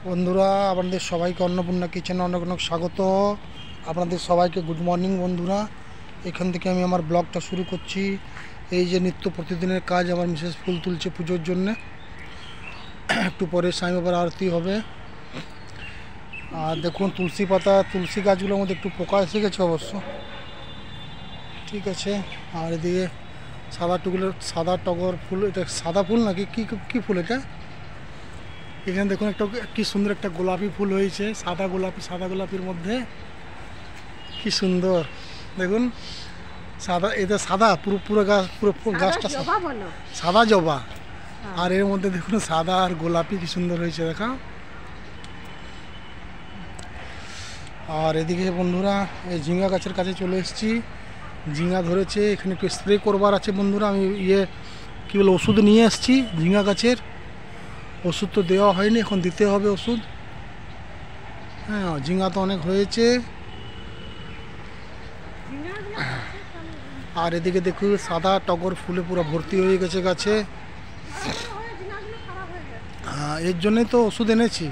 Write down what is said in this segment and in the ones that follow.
বন্ধুরা আপনাদের সবাইকে অন্নপূর্ণা কিচেনে অনেক অনেক স্বাগত। আপনাদের সবাইকে গুড মর্নিং বন্ধুরা। এখান থেকে আমি আমার ব্লগটা শুরু করছি। এই যে নিত্য প্রতিদিনের কাজ, আমার মিসেস ফুল তুলছে পুজোর জন্য। একটু পরে সাই বাবার আরতি হবে। আর দেখুন তুলসী পাতা, তুলসী গাছগুলোর মধ্যে একটু পোকা এসে গেছে অবশ্য, ঠিক আছে। আর এদিকে সাদা টগর ফুল, এটা সাদা ফুল নাকি কি ফুল এটা? এখানে দেখুন একটা কি সুন্দর একটা গোলাপি ফুল হয়েছে, সাদা গোলাপির মধ্যে কি সুন্দর দেখুন। সাদা, এটা সাদা পুরো গাছ, পুরো গাছটা সাদা জবা। আর এর মধ্যে দেখুন সাদা আর গোলাপি কি সুন্দর হয়েছে দেখা। আর এদিকে বন্ধুরা এই ঝিঙ্গা গাছের কাছে চলে এসেছি। ঝিঙ্গা ধরেছে, এখানে একটু স্প্রে করবার আছে বন্ধুরা। আমি কী বলে ওষুধ নিয়ে এসেছি ঝিঙ্গা গাছের। ওষুধ তো দেওয়া হয়নি, এখন দিতে হবে ওষুধ। হ্যাঁ, ঝিঙ্গা তো অনেক হয়েছে। আর এদিকে দেখুন সাদা টগর ফুলে পুরো ভর্তি হয়ে গেছে গাছে। হ্যাঁ, এর জন্যই তো ওষুধ এনেছি।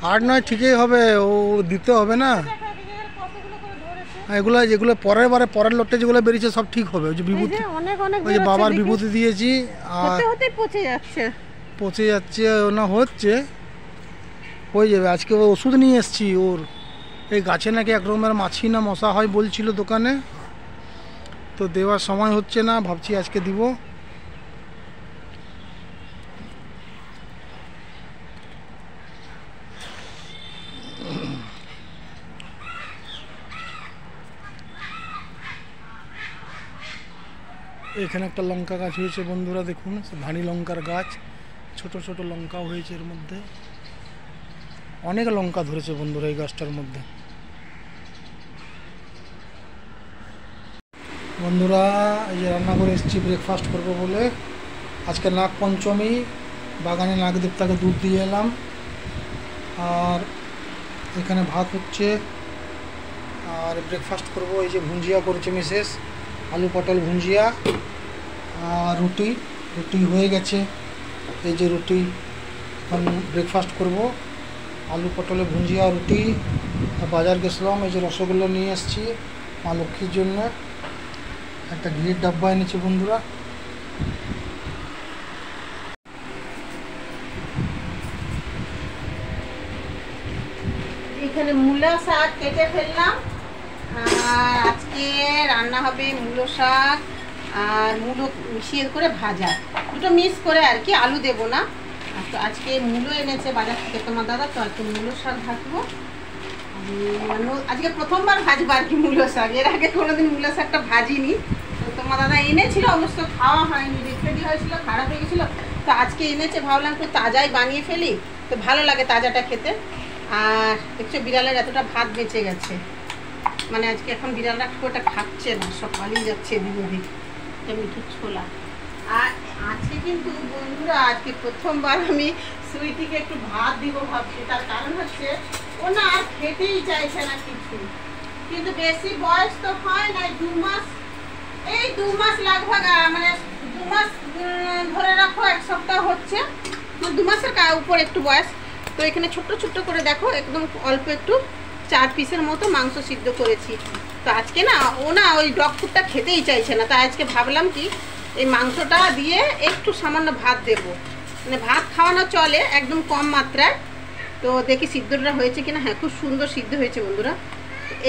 হার্ড নয়, ঠিকই হবে, ও দিতে হবে না। যেগুলো পরের লোটে যেগুলো বেরিয়েছে সব ঠিক হবে। ওই যে বিভূতি, ওই যে বাবার বিভূতি দিয়েছি আর পচে যাচ্ছে না, হচ্ছে হয়ে যাবে। আজকে ওষুধ নিয়ে এসেছি ওর। এই গাছে নাকি এক রকমের মাছি না মশা হয় বলছিল দোকানে, তো দেওয়ার সময় হচ্ছে না, ভাবছি আজকে দিব। এখানে একটা লঙ্কা গাছ হয়েছে বন্ধুরা, দেখুন ধানি লঙ্কার গাছ, ছোট ছোট লঙ্কাও হয়েছে এর মধ্যে। অনেক লঙ্কা ধরেছে বন্ধুরা এই গাছটার মধ্যে। বন্ধুরা এই যে রান্না করে এসেছি ব্রেকফাস্ট করবো বলে। আজকে নাগ পঞ্চমী, বাগানে নাগদেবতাকে দুধ দিয়ে এলাম। আর এখানে ভাত হচ্ছে, আর ব্রেকফাস্ট করব। এই যে ভুঞ্জিয়া করেছে মিসেস, আলু পটল ভুঞ্জিয়া। আর রুটি হয়ে গেছে। এই যে রুটি, এখন ব্রেকফাস্ট করব। আলু পটলে ভুঞ্জিয়া, রুটি। বাজার গেছিলাম, এই যে রসগোল্লা নিয়ে এসেছি মা লক্ষ্মীর জন্য। একটা ঘিয়ের ডাব্বা এনেছি বন্ধুরা। এখানে মূলা শাক কেটে ফেললাম। আর আজকে রান্না হবে মূলো শাক আর মূলো মিশিয়ে করে ভাজা, দুটো মিক্স করে আর কি, আলু দেবো না। তো আজকে মূলো এনেছে বাজার থেকে তোমার দাদা, তো আজকে মূলো শাক ভাজবো। আজকে প্রথমবার ভাজবো আর কি মূলো শাক, এর আগে কোনোদিন মূলো শাকটা ভাজিনি। তো তোমার দাদা এনেছিল, অবশ্য খাওয়া হয়নি, রেখে দেওয়া হয়েছিল, খারাপ হয়ে গেছিলো। তো আজকে এনেছে, ভাবলাম একটু তাজাই বানিয়ে ফেলি, তো ভালো লাগে তাজাটা খেতে। আর দেখছো বিড়ালের এতটা ভাত বেঁচে গেছে, মানে আজকে এখন বিড়ালরা খুব একটা খাচ্ছে না, সব পালিয়ে যাচ্ছে এদিকে ওদিকে। এটা মিঠু ছোলা। আর আজকে কিন্তু বন্ধুরা আজকে প্রথমবার আমি সুইটিকে একটু ভাত দিব ভাবছি। তার কারণ হচ্ছে ও না আর খেতেই চাইছে না কিছু, কিন্তু বেশি বয়স তো হয় না, 2 মাস, এই 2 মাস লাগভাগ, মানে 2 মাস ধরে রাখো, 1 সপ্তাহ হচ্ছে, 2 মাসের উপর একটু বয়স। তো এখানে ছোট্ট ছোট্ট করে দেখো একদম অল্প একটু 4 পিসের মতো মাংস সিদ্ধ করেছি। তো আজকে না ও না ওই ডগ ফুডটা খেতেই চাইছে না, তাই আজকে ভাবলাম কি এই মাংসটা দিয়ে একটু সামান্য ভাত দেব, মানে ভাত খাওয়ানো চলে একদম কম মাত্রায়। তো দেখি সিদ্ধটা হয়েছে কিনা। হ্যাঁ, খুব সুন্দর সিদ্ধ হয়েছে বন্ধুরা।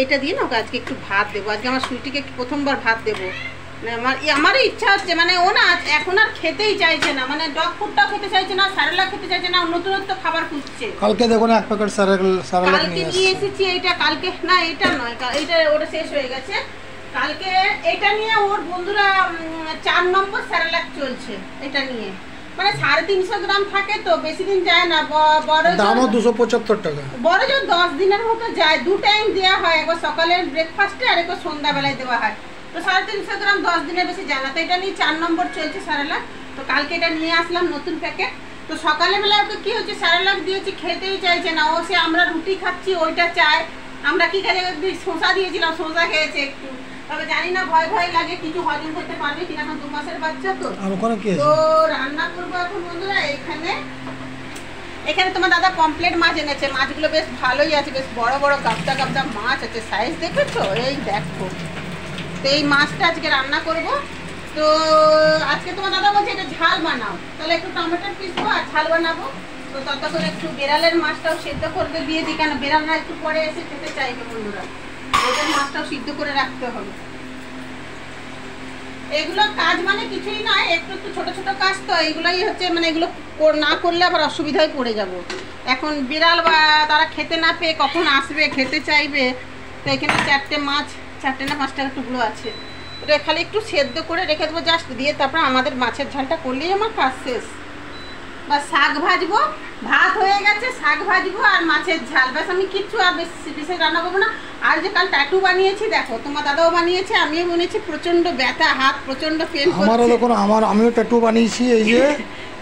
এইটা দিয়ে না ওকে আজকে একটু ভাত দেবো। আজকে আমার সুইটিকে একটু প্রথমবার ভাত দেবো। আমারই ইচ্ছা হচ্ছে, মানে ও না এখন আর খেতেই চাইছে না, মানে ডগ ফুডটাও খেতে চাইছে না, স্যারেলাক খেতে চাইছে না, নতুনত্ব খাবার খুঁজছে। কালকে দেখুন 1 প্যাকেট স্যারেলাক নিয়ে এসেছি। এইটা কালকে না, এটা নয়, এইটা ওটা শেষ হয়ে গেছে। কালকে এটা নিয়ে ওর বন্ধুরা 4 নম্বর স্যারেলাক চলছে এটা নিয়ে, মানে 350 গ্রাম থাকে, তো বেশি দিন যায় না। বড় দামও 275 টাকা। বড় যে 10 দিনের মতো যায়। 2 টাইম দেওয়া হয়, একবার সকালের ব্রেকফাস্টে আর একবার সন্ধ্যাবেলায় দেওয়া হয়। তো 350 গ্রাম 10 দিনের বেশি যায় না। তো এটা নিয়ে 4 নম্বর চলছে স্যারেলাক। তো কালকে এটা নিয়ে আসলাম নতুন প্যাকেট। তো সকালবেলা ওকে কি হচ্ছে, স্যারেলাক দিয়েছি, খেতেই চাইছে না ও। আমরা রুটি খাচ্ছি, ওইটা চায়। আমরা কি কাজে শসা দিয়েছিলাম, শসা খেয়েছে একটু। তবে জানি না ভয় ভয় লাগে কিছু হজম করতে পারবে কিনা, এখন 2 মাসের বাচ্চা তো। আর ওখানে কি তো আছে? রান্না করবো এখন বন্ধুরা এখানে তোমার দাদা পমপ্লেট মাছ এনেছে, মাছগুলো বেশ ভালোই আছে, বেশ বড় বড় গাবদা গাবদা মাছ আছে, সাইজ দেখেছো? এই দেখো, তো এই মাছটা আজকে রান্না করব। তো আজকে তোমার দাদা বলছে এটা ঝাল বানাও, তাহলে একটু টমেটোর পিসবো আর ঝাল বানাবো। তো তত করে একটু বেড়ালের মাছটাও সিদ্ধ করতে দিয়ে দিই, কেন বেড়ালরা একটু পরে এসে খেতে চাইবে বন্ধুরা, ওদের মাছটাও সিদ্ধ করে রাখতে হবে। এগুলো কাজ মানে কিছুই নয়, একটু একটু ছোট ছোট কাজ, তো এইগুলোই হচ্ছে মানে এগুলো না করলে আবার অসুবিধায় পড়ে যাব। এখন বিড়াল বা তারা খেতে না পেয়ে কখন আসবে, খেতে চাইবে। তো এখানে 4টে মাছ, 4টে না 5টা টুকরো আছে, ওটা খালি একটু সেদ্ধ করে রেখে দেবো জাস্ট, দিয়ে তারপরে আমাদের মাছের ঝালটা করলেই আমার কাজ শেষ। বা শাক ভাজবো, ভাত হয়ে গেছে, শাক ভাজবো আর মাছের ঝাল, ব্যাস। আমি কিচ্ছু আর বিশেষ রান্না করবো না। আর যে কাল ট্যাটু বানিয়েছি, দেখো তোমার দাদাও বানিয়েছে, আমিও বানিয়েছি, প্রচন্ড ব্যথা, হাত প্রচন্ড পেন আমারও করছে। দেখুন, আমিও ট্যাটু বানিয়েছি, এই যে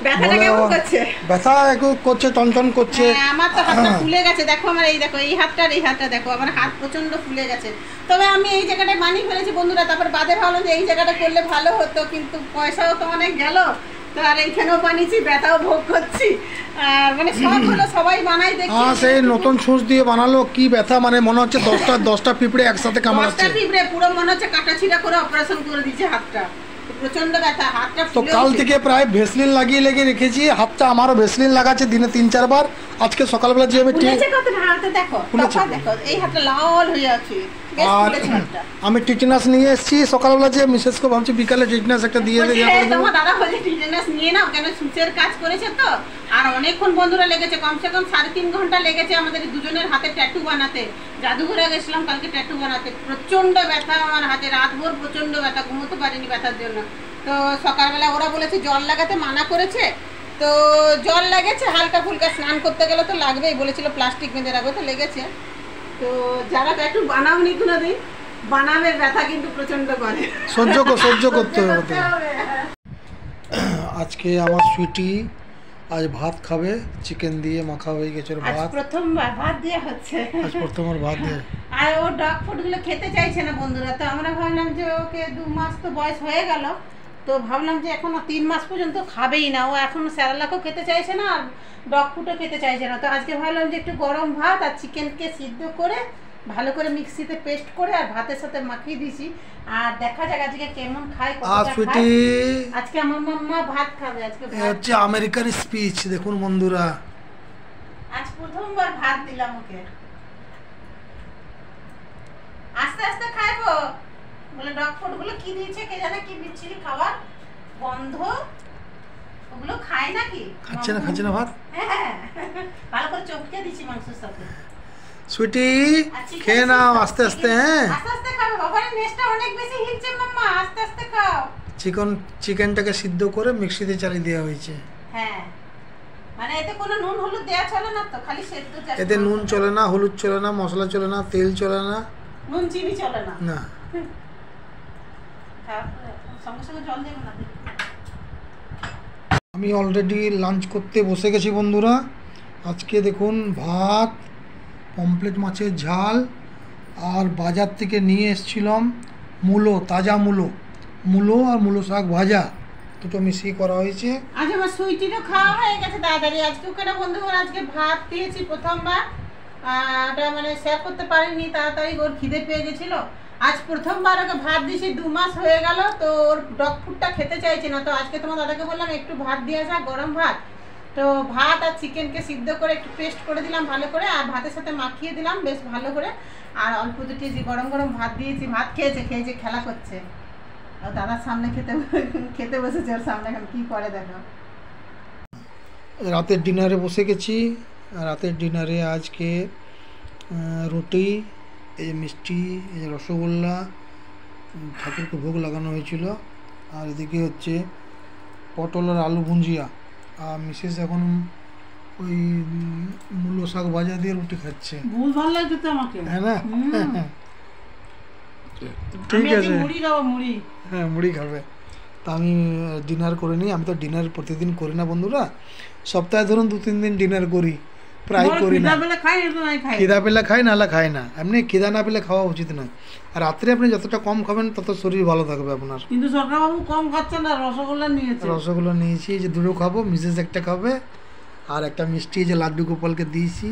ব্যথাটা কেমন করছে? ব্যথা একটু করছে, টনটন করছে। হ্যাঁ, আমার তো হাতটা ফুলে গেছে, দেখো আমার এই দেখো, এই হাতটা আর এই হাতটা দেখো, আমার হাত প্রচন্ড ফুলে গেছে। তবে আমি এই জায়গাটায় বানিয়ে ফেলেছি বন্ধুরা, তারপর বাদে ভাবলাম যে এই জায়গাটা করলে ভালো হতো, কিন্তু পয়সাও তো অনেক গেল। তো আর এইখানেও বানিয়েছি, ব্যথাও ভোগ করছি, আর মানে সব হলো, সবাই বানাই দেখছি। সেই নতুন ছুঁচ দিয়ে বানালো, কি ব্যথা, মানে মনে হচ্ছে 10টা পিঁপড়ে একসাথে কামড়াচ্ছে। 10টা পিঁপড়ে পুরো মনে হচ্ছে কাটা ছিঁড়া করে অপারেশন করে দিয়েছে হাতটা, প্রচন্ড ব্যথা, হাতটা তো ফুলে কাল গেছে। থেকে প্রায় ভেসলিন লাগিয়ে রেখেছি হাতটা, আমারও ভেসলিন লাগাচ্ছে দিনে 3-4 বার। আজকে সকালবেলা যে আমি ফুলেছে কতটা হাতে দেখো, ফুলেছে। দেখো এই হাতটা লাল হয়ে আছে, বেশ আর ফুলেছে হাতটা। আমি টিটেনাস নিয়ে এসেছি সকালবেলা, যে মিসেসকে ভাবছি বিকালে টিটেনাস একটা দিয়ে বলছে, দেবো। তোমার দাদা বলছে টিটেনাস নিয়ে নাও, কেন সূচের কাজ করেছে তো। আর অনেকক্ষণ বন্ধুরা লেগেছে, কমসে কম 3.5 ঘন্টা লেগেছে আমাদের দুজনের হাতে ট্যাটু বানাতে। জাদুঘরে গেছিলাম কালকে ট্যাটু বানাতে, প্রচন্ড ব্যথা আমার হাতে, রাতভর প্রচন্ড ব্যথা, ঘুমোতে পারিনি ব্যথার জন্য। তো সকালবেলা ওরা বলেছে জল লাগাতে মানা করেছে, তো জল লেগেছে, হালকা ফুলকা স্নান করতে গেলে তো লাগবেই, বলেছিল প্লাস্টিক বেঁধে রাখবে, তো লেগেছে। তো যারা ট্যাটু বানাওনি কোনোদিন, বানাবে, ব্যথা কিন্তু প্রচন্ড করে, সহ্য করতে হবে। করতে হবে। আজকে আমার সুইটি আজ ভাত খাবে, চিকেন দিয়ে মাখা হয়ে গেছে ওর আজ ভাত। প্রথমবার ভাত দেওয়া হচ্ছে, আজ প্রথমবার ভাত দিয়ে। আর ও ডগ ফুড গুলো খেতে চাইছে না বন্ধুরা। তো আমরা ভাবলাম যে ওকে 2 মাস তো বয়স হয়ে গেল, তো ভাবলাম যে এখনো 3 মাস পর্যন্ত খাবেই না ও, এখন স্যারালাকও খেতে চাইছে না আর ডগ ফুডও খেতে চাইছে না। তো আজকে ভাবলাম যে একটু গরম ভাত আর চিকেনকে সিদ্ধ করে ভালো করে মিক্সিতে পেস্ট করে আর ভাতের সাথে মাখিয়ে দিয়েছি, আর দেখা যাক আজকে কেমন খায়, আর কতটা সুইটি খায়। আজকে আমার মাম্মা ভাত খাবে, আজকে এ ভাত। হচ্ছে আমেরিকার স্পিচ, দেখুন বন্ধুরা। আজ প্রথমবার ভাত দিলাম ওকে, আস্তে আস্তে খাইবো। বলে ডগ ফুড গুলো কি দিয়েছে কে জানে, কি বিচ্ছিরি খাবার গন্ধ, ওগুলো খায় নাকি? খাচ্ছে না ভাত। হ্যাঁ, ভালো করে চটকে দিছি মাংসের সাথে। সুইটি আর chicken খেয়ে নাও সিদ্ধ, আস্তে আস্তে। হ্যাঁ, আস্তে আস্তে খাবে বাবা, নেশটা অনেক বেশি হিলছে মাম্মা, আস্তে আস্তে খাও। চিকেনটাকে সিদ্ধ করে মিক্সিতে চালিয়ে দেওয়া হয়েছে। হ্যাঁ, মানে এতে কোনো নুন হলুদ দেয়া চলে না তো, খালি সেদ্ধ চাল। এতে নুন চলে না, হলুদ চলে না, মশলা চলে না, তেল চলে না, নুন চিনি চলে না। না। সঙ্গে সঙ্গে জল দেবো না। আমি অলরেডি লাঞ্চ করতে বসে গেছি বন্ধুরা। আজকে দেখুন ভাত, পমপ্লেট মাছের ঝাল, আর বাজার থেকে নিয়ে এসেছিলাম মূলো, তাজা মূলো আর মূলো শাক ভাজা, দুটো মিশিয়ে করা হয়েছে। আজ আমার সুইটিরও খাওয়া হয়ে গেছে তাড়াতাড়ি। আজকে ওকে না বন্ধুগণ আজকে ভাত দিয়েছি প্রথমবার, ওটা মানে শেয়ার করতে পারিনি, তাড়াতাড়ি ওর খিদে পেয়ে গেছিল। আজ প্রথমবার ওকে ভাত দিয়েছি, 2 মাস হয়ে গেল, তো ওর ডগ ফুডটা খেতে চাইছে না। তো আজকে তোমার দাদাকে বললাম একটু ভাত দিয়ে আসা, গরম ভাত। তো ভাত আর চিকেনকে সিদ্ধ করে একটু পেস্ট করে দিলাম ভালো করে, আর ভাতের সাথে মাখিয়ে দিলাম বেশ ভালো করে, আর অল্প দুটি যে গরম গরম ভাত দিয়েছি, ভাত খেয়েছে খেলা করছে। আর দাদার সামনে খেতে বসেছে, ওর সামনে এখন কি করে দেখো। রাতের ডিনারে বসে গেছি। রাতের ডিনারে আজকে রুটি, এই যে মিষ্টি, এই যে রসগোল্লা, ঠাকুরকে ভোগ লাগানো হয়েছিল, আর এদিকে হচ্ছে পটল আর আলু ভুঞ্জিয়া। আর মিসেস এখন ওই মূলো শাক ভাজা দিয়ে রুটি খাচ্ছে। ভুল ভালো লাগছে তো আমাকে, হ্যাঁ না? ঠিক আছে, হ্যাঁ মুড়ি খাবে। তা আমি ডিনার করে নিই। আমি তো ডিনার প্রতিদিন করি না বন্ধুরা, সপ্তাহে ধরুন 2-3 দিন ডিনার করি, প্রায় করি না। খিদা পেলে খাই, নাহলে খাই না। এমনি খিদা না পেলে খাওয়া উচিত নয়। আর রাত্রে আপনি যতটা কম খাবেন তত শরীর ভালো থাকবে আপনার। কিন্তু সরকারবাবু কম খাচ্ছে না, রসগোল্লা নিয়েছে। রসগোল্লা নিয়েছি, এই যে দুটো খাবো, মিসেস একটা খাবে, আর একটা মিষ্টি যে লাড্ডু গোপালকে দিয়েছি।